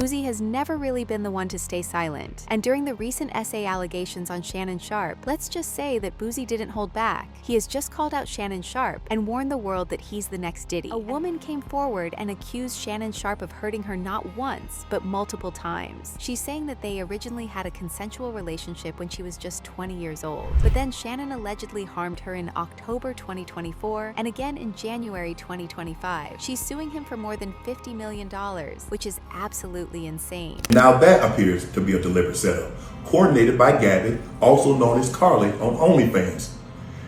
Boozie has never really been the one to stay silent, and during the recent essay allegations on Shannon Sharpe, let's just say that Boozie didn't hold back. He has just called out Shannon Sharpe and warned the world that he's the next Diddy. A woman came forward and accused Shannon Sharpe of hurting her not once, but multiple times. She's saying that they originally had a consensual relationship when she was just 20 years old, but then Shannon allegedly harmed her in October 2024 and again in January 2025. She's suing him for more than $50 million, which is absolutely insane. Now that appears to be a deliberate setup, coordinated by Gabby, also known as Carly on OnlyFans.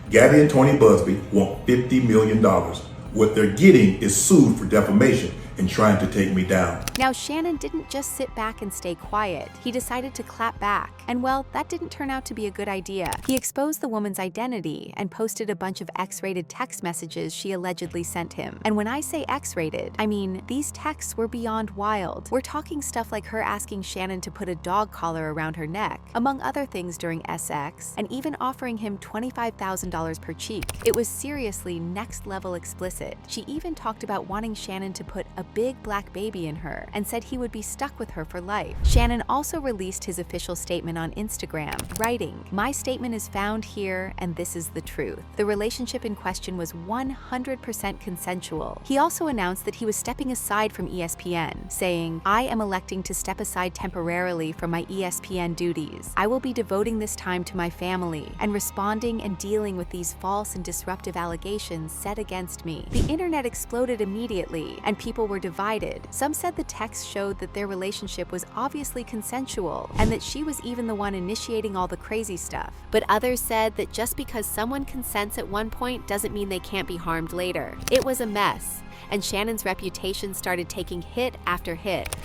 Gabby and Tony Busby want $50 million. What they're getting is sued for defamation and trying to take me down. Now, Shannon didn't just sit back and stay quiet. He decided to clap back. And well, that didn't turn out to be a good idea. He exposed the woman's identity and posted a bunch of X-rated text messages she allegedly sent him. And when I say X-rated, I mean these texts were beyond wild. We're talking stuff like her asking Shannon to put a dog collar around her neck, among other things during SX, and even offering him $25,000 per cheek. It was seriously next-level explicit. She even talked about wanting Shannon to put a big black baby in her and said he would be stuck with her for life. Shannon also released his official statement on Instagram, writing, "My statement is found here, and this is the truth. The relationship in question was 100% consensual." He also announced that he was stepping aside from ESPN, saying, "I am electing to step aside temporarily from my ESPN duties. I will be devoting this time to my family and responding and dealing with these false and disruptive allegations set against me." The internet exploded immediately, and people were divided. Some said the text showed that their relationship was obviously consensual and that she was even the one initiating all the crazy stuff. But others said that just because someone consents at one point doesn't mean they can't be harmed later. It was a mess, and Shannon's reputation started taking hit after hit.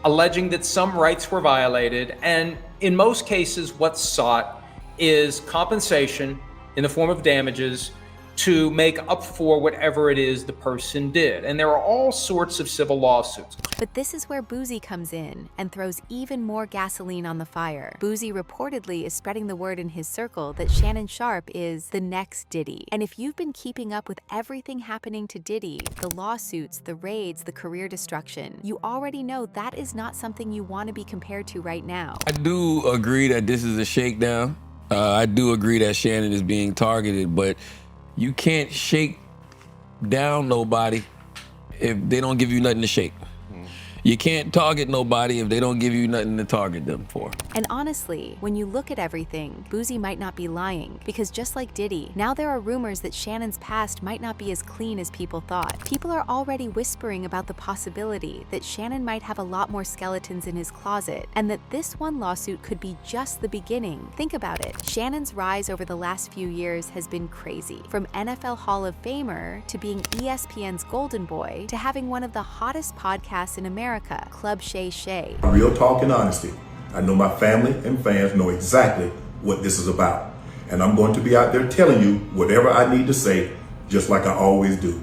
Alleging that some rights were violated, and in most cases what's sought is compensation in the form of damages to make up for whatever it is the person did. And there are all sorts of civil lawsuits. But this is where Boozie comes in and throws even more gasoline on the fire. Boozie reportedly is spreading the word in his circle that Shannon Sharpe is the next Diddy. And if you've been keeping up with everything happening to Diddy, the lawsuits, the raids, the career destruction, you already know that is not something you want to be compared to right now. I do agree that this is a shakedown. I do agree that Shannon is being targeted, but you can't shake down nobody if they don't give you nothing to shake. You can't target nobody if they don't give you nothing to target them for. And honestly, when you look at everything, Boozie might not be lying, because just like Diddy, now there are rumors that Shannon's past might not be as clean as people thought. People are already whispering about the possibility that Shannon might have a lot more skeletons in his closet, and that this one lawsuit could be just the beginning. Think about it. Shannon's rise over the last few years has been crazy. From NFL Hall of Famer to being ESPN's golden boy to having one of the hottest podcasts in America, Club Shay. Real talk and honesty. I know my family and fans know exactly what this is about. And I'm going to be out there telling you whatever I need to say, just like I always do.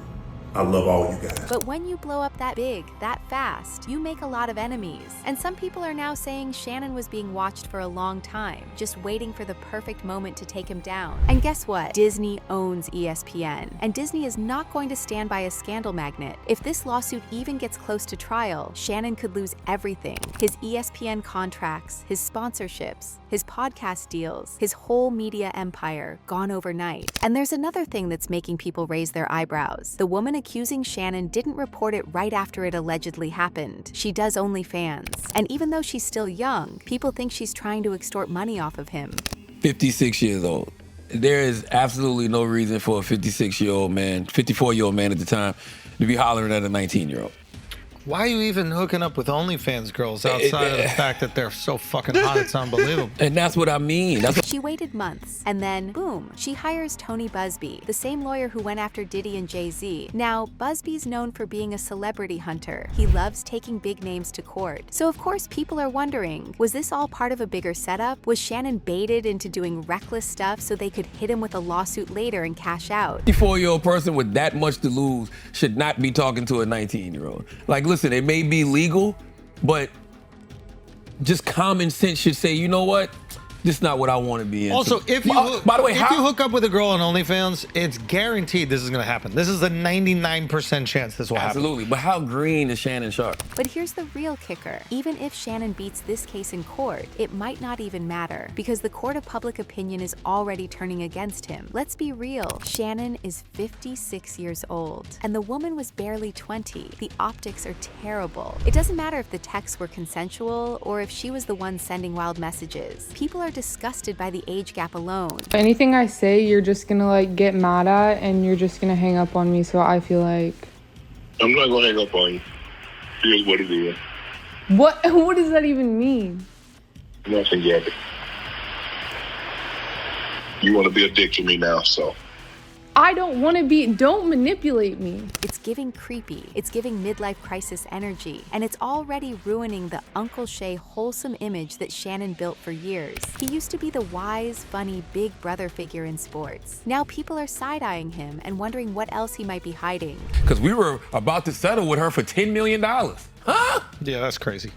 I love all you guys. But when you blow up that big, that fast, you make a lot of enemies. And some people are now saying Shannon was being watched for a long time, just waiting for the perfect moment to take him down. And guess what? Disney owns ESPN. And Disney is not going to stand by a scandal magnet. If this lawsuit even gets close to trial, Shannon could lose everything. His ESPN contracts, his sponsorships, his podcast deals, his whole media empire gone overnight. And there's another thing that's making people raise their eyebrows. The woman accusing Shannon didn't report it right after it allegedly happened. She does OnlyFans. And even though she's still young, people think she's trying to extort money off of him. 56 years old. There is absolutely no reason for a 56-year-old man, 54-year-old man at the time, to be hollering at a 19-year-old. Why are you even hooking up with OnlyFans girls outside of the fact that they're so fucking hot? It's unbelievable. And that's what I mean. She waited months, and then, boom, she hires Tony Busby, the same lawyer who went after Diddy and Jay-Z. Now, Busby's known for being a celebrity hunter. He loves taking big names to court. So, of course, people are wondering, was this all part of a bigger setup? Was Shannon baited into doing reckless stuff so they could hit him with a lawsuit later and cash out? A 54-year-old person with that much to lose should not be talking to a 19-year-old. Like, listen, it may be legal, but just common sense should say, you know what? This is not what I want to be into. Also, if you by the way, if you hook up with a girl on OnlyFans, it's guaranteed this is going to happen. This is a 99% chance this will happen. Absolutely. But how green is Shannon Sharpe? But here's the real kicker. Even if Shannon beats this case in court, it might not even matter because the court of public opinion is already turning against him. Let's be real. Shannon is 56 years old, and the woman was barely 20. The optics are terrible. It doesn't matter if the texts were consensual or if she was the one sending wild messages. People are disgusted by the age gap alone. Anything I say, you're just gonna like get mad at and you're just gonna hang up on me, so I feel like... I'm not gonna hang up on you. Here's what it is. What does that even mean? Nothing, Gabby. You want to be a dick to me now, so... I don't want to be, don't manipulate me. It's giving creepy, it's giving midlife crisis energy, and it's already ruining the Uncle Shay wholesome image that Shannon built for years. He used to be the wise, funny, big brother figure in sports. Now people are side-eyeing him and wondering what else he might be hiding. Because we were about to settle with her for $10 million. Huh? Yeah, that's crazy.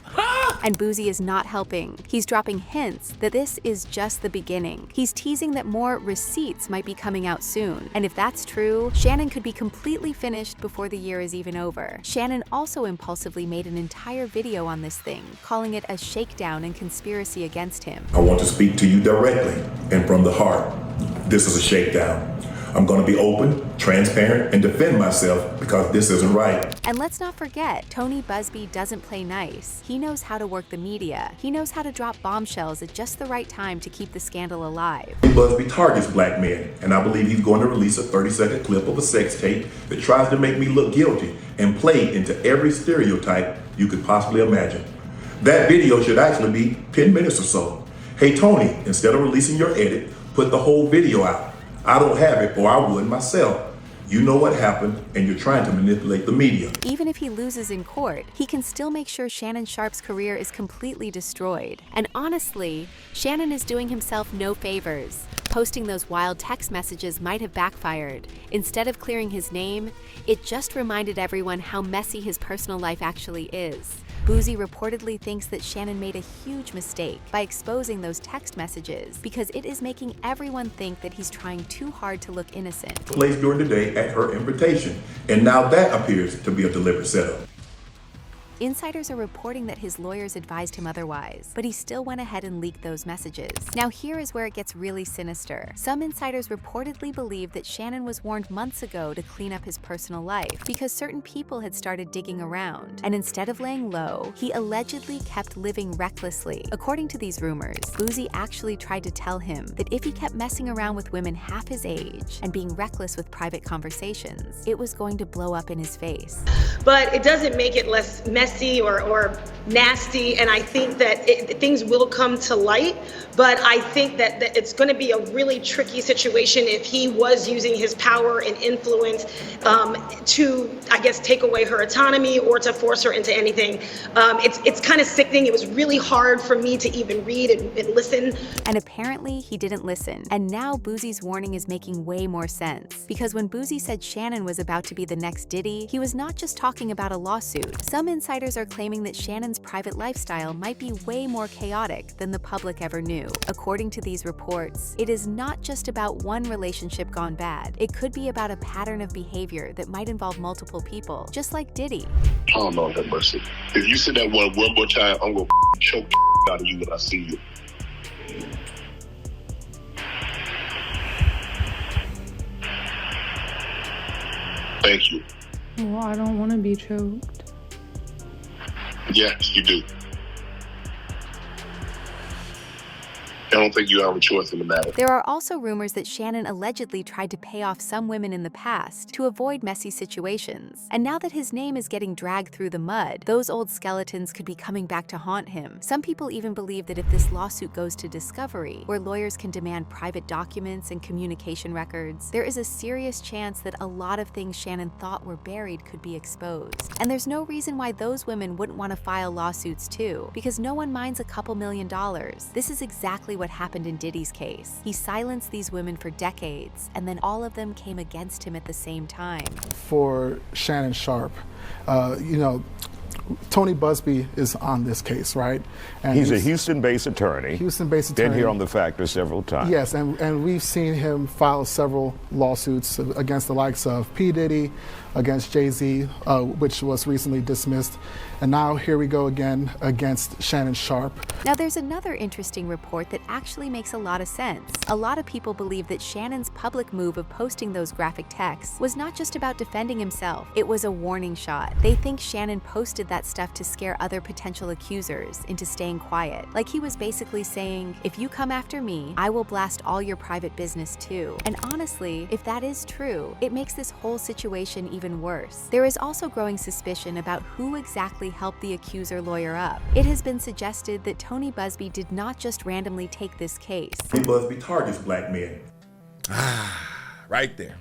And Boozie is not helping. He's dropping hints that this is just the beginning. He's teasing that more receipts might be coming out soon. And if that's true, Shannon could be completely finished before the year is even over. Shannon also impulsively made an entire video on this thing, calling it a shakedown and conspiracy against him. I want to speak to you directly and from the heart. This is a shakedown. I'm going to be open, transparent, and defend myself because this isn't right. And let's not forget, Tony Busby doesn't play nice. He knows how to work the media. He knows how to drop bombshells at just the right time to keep the scandal alive. Busby targets black men, and I believe he's going to release a 30-second clip of a sex tape that tries to make me look guilty and play into every stereotype you could possibly imagine. That video should actually be 10 minutes or so. Hey Tony, instead of releasing your edit, put the whole video out. I don't have it, or I would myself. You know what happened, and you're trying to manipulate the media. Even if he loses in court, he can still make sure Shannon Sharpe's career is completely destroyed. And honestly, Shannon is doing himself no favors. Posting those wild text messages might have backfired. Instead of clearing his name, it just reminded everyone how messy his personal life actually is. Boozie reportedly thinks that Shannon made a huge mistake by exposing those text messages because it is making everyone think that he's trying too hard to look innocent. Placed during the day at her invitation, and now that appears to be a deliberate setup. Insiders are reporting that his lawyers advised him otherwise, but he still went ahead and leaked those messages. Now here is where it gets really sinister. Some insiders reportedly believe that Shannon was warned months ago to clean up his personal life because certain people had started digging around, and instead of laying low, he allegedly kept living recklessly. According to these rumors, Boozie actually tried to tell him that if he kept messing around with women half his age and being reckless with private conversations, it was going to blow up in his face. But it doesn't make it less messy or nasty, and I think that things will come to light, but I think that it's going to be a really tricky situation if he was using his power and influence to, I guess, take away her autonomy or to force her into anything. It's kind of sickening. It was really hard for me to even read and listen. And apparently he didn't listen. And now Boozie's warning is making way more sense. Because when Boozie said Shannon was about to be the next Diddy, he was not just talking about a lawsuit. Some insiders are claiming that Shannon's private lifestyle might be way more chaotic than the public ever knew. According to these reports, it is not just about one relationship gone bad. It could be about a pattern of behavior that might involve multiple people, just like Diddy. Oh, Lord have mercy. If you say that one more time, I'm going to choke the out of you when I see you. Thank you. Well, I don't want to be choked. Yes, you do. I don't think you have a choice in the matter. There are also rumors that Shannon allegedly tried to pay off some women in the past to avoid messy situations. And now that his name is getting dragged through the mud, those old skeletons could be coming back to haunt him. Some people even believe that if this lawsuit goes to discovery, where lawyers can demand private documents and communication records, there is a serious chance that a lot of things Shannon thought were buried could be exposed. And there's no reason why those women wouldn't want to file lawsuits too, because no one minds a couple $1,000,000. This is exactly what happened in Diddy's case. He silenced these women for decades, and then all of them came against him at the same time. For Shannon Sharpe, Tony Busby is on this case, right? And he's a Houston-based attorney. Houston-based attorney. Been here on The Factor several times. Yes, and we've seen him file several lawsuits against the likes of P. Diddy, against Jay-Z, which was recently dismissed. And now here we go again against Shannon Sharpe. Now there's another interesting report that actually makes a lot of sense. A lot of people believe that Shannon's public move of posting those graphic texts was not just about defending himself, it was a warning shot. They think Shannon posted that stuff to scare other potential accusers into staying quiet. Like he was basically saying, if you come after me, I will blast all your private business too. And honestly, if that is true, it makes this whole situation even worse. There is also growing suspicion about who exactly helped the accuser lawyer up. It has been suggested that Tony Busby did not just randomly take this case. Tony Busby targets black men. Right there.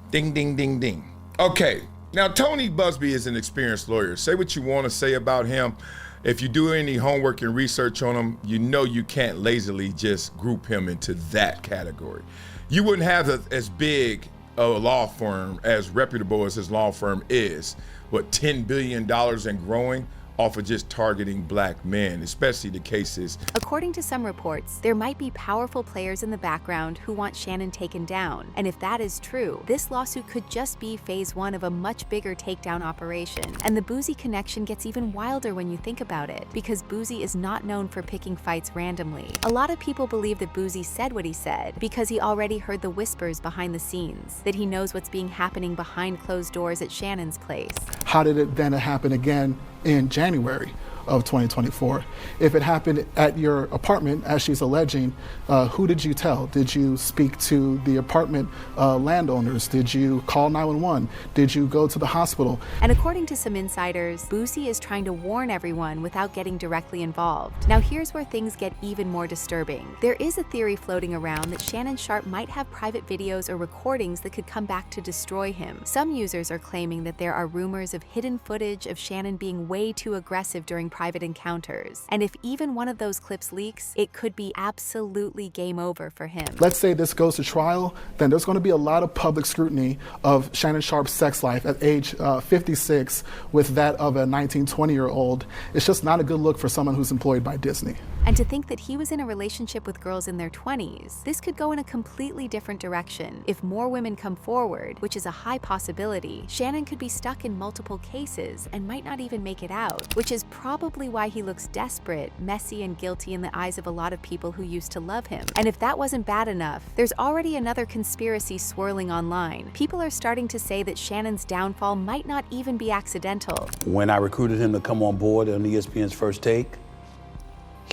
Ding, ding, ding, ding. Okay, now Tony Busby is an experienced lawyer. Say what you want to say about him. If you do any homework and research on him, you know you can't lazily just group him into that category. You wouldn't have as big a law firm, as reputable as his law firm is, what, $10 billion and growing, off of just targeting black men, especially the cases. According to some reports, there might be powerful players in the background who want Shannon taken down. And if that is true, this lawsuit could just be phase one of a much bigger takedown operation. And the Boozie connection gets even wilder when you think about it, because Boozie is not known for picking fights randomly. A lot of people believe that Boozie said what he said because he already heard the whispers behind the scenes, that he knows what's happening behind closed doors at Shannon's place. How did it then happen again in January of 2024? If it happened at your apartment, as she's alleging, who did you tell? Did you speak to the apartment landowners? Did you call 911? Did you go to the hospital? And according to some insiders, Boosie is trying to warn everyone without getting directly involved. Now here's where things get even more disturbing. There is a theory floating around that Shannon Sharpe might have private videos or recordings that could come back to destroy him. Some users are claiming that there are rumors of hidden footage of Shannon being way too aggressive during private encounters. And if even one of those clips leaks, it could be absolutely game over for him. Let's say this goes to trial, then there's going to be a lot of public scrutiny of Shannon Sharpe's sex life at age 56 with that of a 19, 20-year-old. It's just not a good look for someone who's employed by Disney. And to think that he was in a relationship with girls in their 20s, this could go in a completely different direction. If more women come forward, which is a high possibility, Shannon could be stuck in multiple cases and might not even make it out, which is probably why he looks desperate, messy, and guilty in the eyes of a lot of people who used to love him. And if that wasn't bad enough, there's already another conspiracy swirling online. People are starting to say that Shannon's downfall might not even be accidental. When I recruited him to come on board on ESPN's First Take,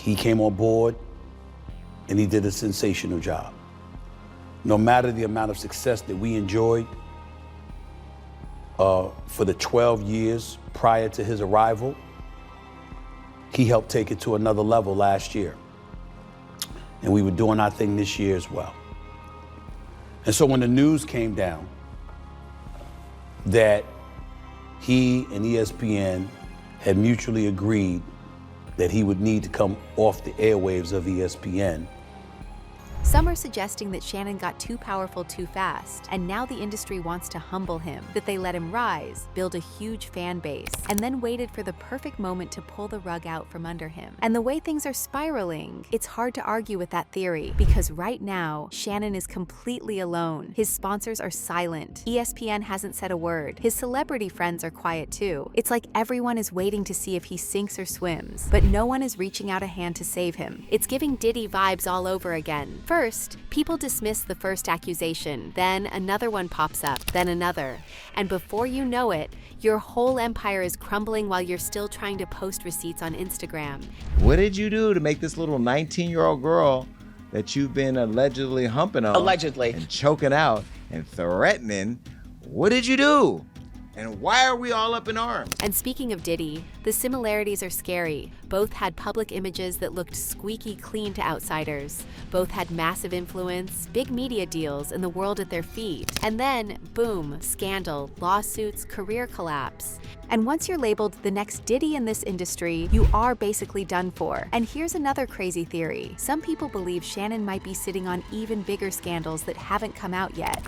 he came on board and he did a sensational job. No matter the amount of success that we enjoyed for the 12 years prior to his arrival, he helped take it to another level last year. And we were doing our thing this year as well. And so when the news came down that he and ESPN had mutually agreed that he would need to come off the airwaves of ESPN. Some are suggesting that Shannon got too powerful too fast, and now the industry wants to humble him, that they let him rise, build a huge fan base, and then waited for the perfect moment to pull the rug out from under him. And the way things are spiraling, it's hard to argue with that theory, because right now, Shannon is completely alone. His sponsors are silent. ESPN hasn't said a word. His celebrity friends are quiet too. It's like everyone is waiting to see if he sinks or swims, but no one is reaching out a hand to save him. It's giving Diddy vibes all over again. First, people dismiss the first accusation, then another one pops up, then another. And before you know it, your whole empire is crumbling while you're still trying to post receipts on Instagram. What did you do to make this little 19-year-old girl that you've been allegedly humping on? Allegedly. And choking out and threatening? What did you do? And why are we all up in arms? And speaking of Diddy, the similarities are scary. Both had public images that looked squeaky clean to outsiders. Both had massive influence, big media deals, and the world at their feet. And then, boom, scandal, lawsuits, career collapse. And once you're labeled the next Diddy in this industry, you are basically done for. And here's another crazy theory. Some people believe Shannon might be sitting on even bigger scandals that haven't come out yet.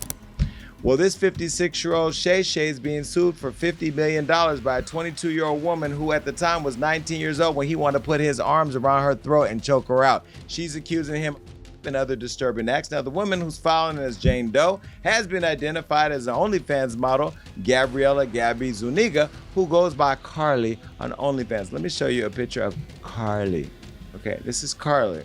Well, this 56-year-old Shay Shay is being sued for $50 million by a 22-year-old woman who at the time was 19 years old when he wanted to put his arms around her throat and choke her out. She's accusing him and other disturbing acts. Now, the woman who's filing as Jane Doe has been identified as the OnlyFans model, Gabriella Gabby Zuniga, who goes by Carly on OnlyFans. Let me show you a picture of Carly. Okay, this is Carly.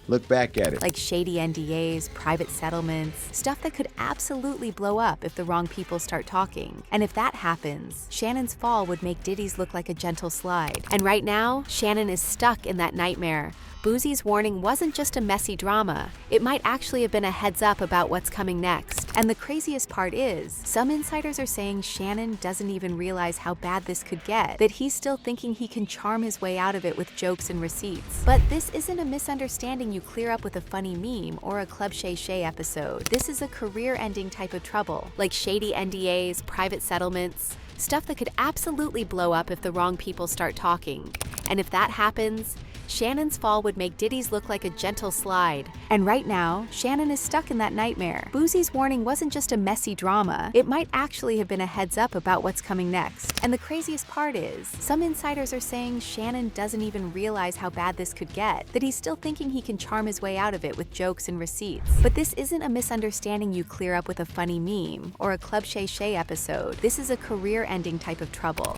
Look back at it. Like shady NDAs, private settlements, stuff that could absolutely blow up if the wrong people start talking. And if that happens, Shannon's fall would make Diddy's look like a gentle slide. And right now, Shannon is stuck in that nightmare. Boosie's warning wasn't just a messy drama. It might actually have been a heads up about what's coming next. And the craziest part is, some insiders are saying Shannon doesn't even realize how bad this could get, that he's still thinking he can charm his way out of it with jokes and receipts. But this isn't a misunderstanding you clear up with a funny meme or a Club Shay Shay episode. This is a career-ending type of trouble, like shady NDAs, private settlements, stuff that could absolutely blow up if the wrong people start talking. And if that happens, Shannon's fall would make Diddy's look like a gentle slide. And right now, Shannon is stuck in that nightmare. Boosie's warning wasn't just a messy drama. It might actually have been a heads up about what's coming next. And the craziest part is, some insiders are saying Shannon doesn't even realize how bad this could get, that he's still thinking he can charm his way out of it with jokes and receipts. But this isn't a misunderstanding you clear up with a funny meme or a Club Shay Shay episode. This is a career-ending type of trouble.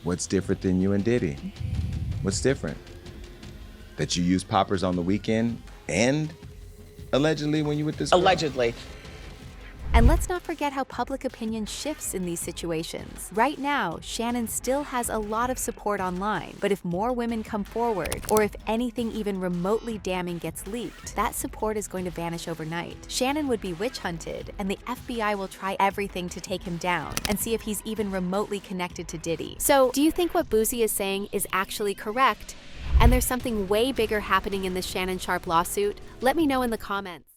What's different than you and Diddy? What's different? That you use poppers on the weekend and allegedly when you with this girl? Allegedly. And let's not forget how public opinion shifts in these situations. Right now, Shannon still has a lot of support online, but if more women come forward, or if anything even remotely damning gets leaked, that support is going to vanish overnight. Shannon would be witch hunted, and the FBI will try everything to take him down and see if he's even remotely connected to Diddy. So, do you think what Boozie is saying is actually correct? And there's something way bigger happening in this Shannon Sharpe lawsuit? Let me know in the comments.